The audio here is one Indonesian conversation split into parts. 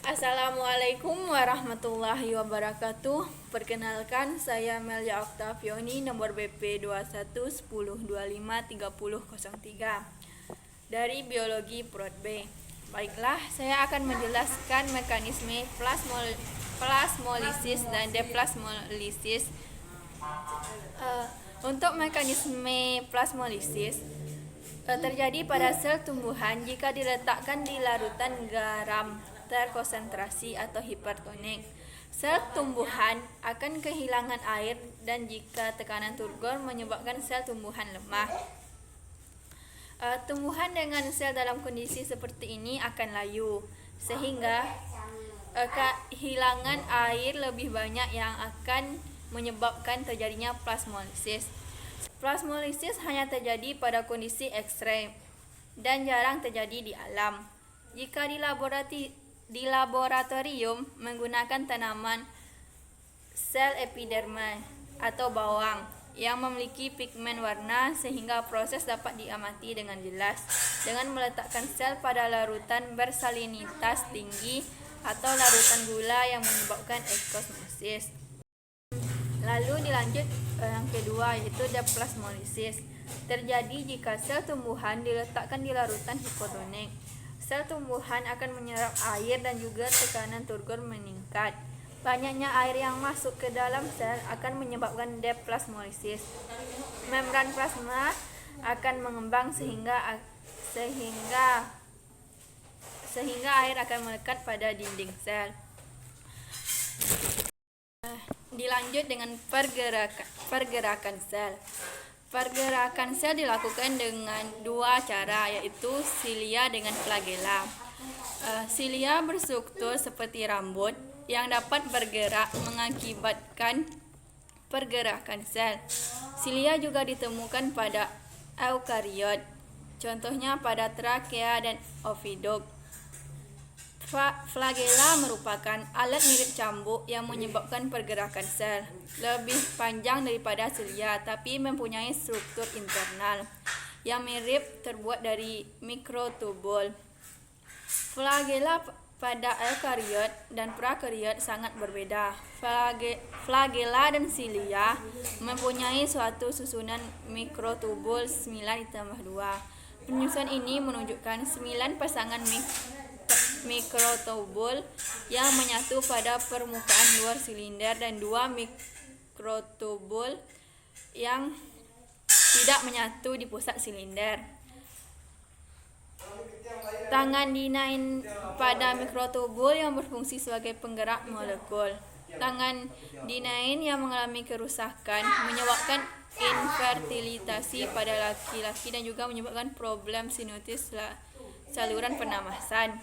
Assalamualaikum warahmatullahi wabarakatuh. Perkenalkan, saya Melia Octavioni, nomor BP 2110253003 dari Biologi Prod B. Baiklah, saya akan menjelaskan mekanisme plasmolisis dan deplasmolisis. Untuk mekanisme plasmolisis terjadi pada sel tumbuhan jika diletakkan di larutan garam terkonsentrasi atau hipertonik. Sel tumbuhan akan kehilangan air dan jika tekanan turgor menyebabkan sel tumbuhan lemah. Tumbuhan dengan sel dalam kondisi seperti ini akan layu, sehingga kehilangan air lebih banyak yang akan menyebabkan terjadinya plasmolisis. Plasmolisis hanya terjadi pada kondisi ekstrem dan jarang terjadi di alam. Jika di laboratorium menggunakan tanaman sel epiderma atau bawang yang memiliki pigmen warna sehingga proses dapat diamati dengan jelas dengan meletakkan sel pada larutan bersalinitas tinggi atau larutan gula yang menyebabkan ekosmosis. Lalu dilanjut yang kedua, yaitu deplasmolisis. Terjadi jika sel tumbuhan diletakkan di larutan hipotonik. Sel tumbuhan akan menyerap air dan juga tekanan turgor meningkat. Banyaknya air yang masuk ke dalam sel akan menyebabkan deplasmolisis. Membran plasma akan mengembang sehingga air akan melekat pada dinding sel. Dilanjut dengan pergerakan sel. Pergerakan sel dilakukan dengan dua cara, yaitu silia dengan flagela. Silia berstruktur seperti rambut yang dapat bergerak mengakibatkan pergerakan sel. Silia juga ditemukan pada eukariot, contohnya pada trakea dan oviduk. Flagela merupakan alat mirip cambuk yang menyebabkan pergerakan sel. Lebih panjang daripada silia, tapi mempunyai struktur internal yang mirip, terbuat dari mikrotubul. Flagela pada eukariot dan prakariot sangat berbeda. Flagela dan silia mempunyai suatu susunan mikrotubul 9+2. Penyusunan ini menunjukkan 9 pasangan mikrotubul yang menyatu pada permukaan luar silinder dan 2 mikrotubul yang tidak menyatu di pusat silinder. Tangan dinain pada mikrotubul yang berfungsi sebagai penggerak molekul. Tangan dinain yang mengalami kerusakan menyebabkan infertilitasi pada laki-laki dan juga menyebabkan problem sinusitis saluran pernafasan.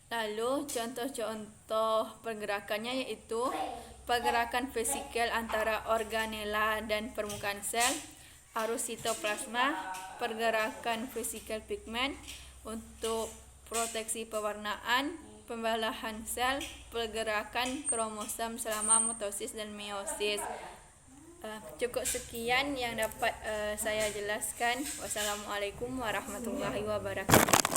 Lalu contoh-contoh pergerakannya yaitu pergerakan vesikal antara organela dan permukaan sel, arus sitoplasma, pergerakan vesikal pigmen untuk proteksi pewarnaan, pembelahan sel, pergerakan kromosom selama mitosis dan meiosis. Cukup sekian yang dapat saya jelaskan. Wassalamualaikum warahmatullahi wabarakatuh.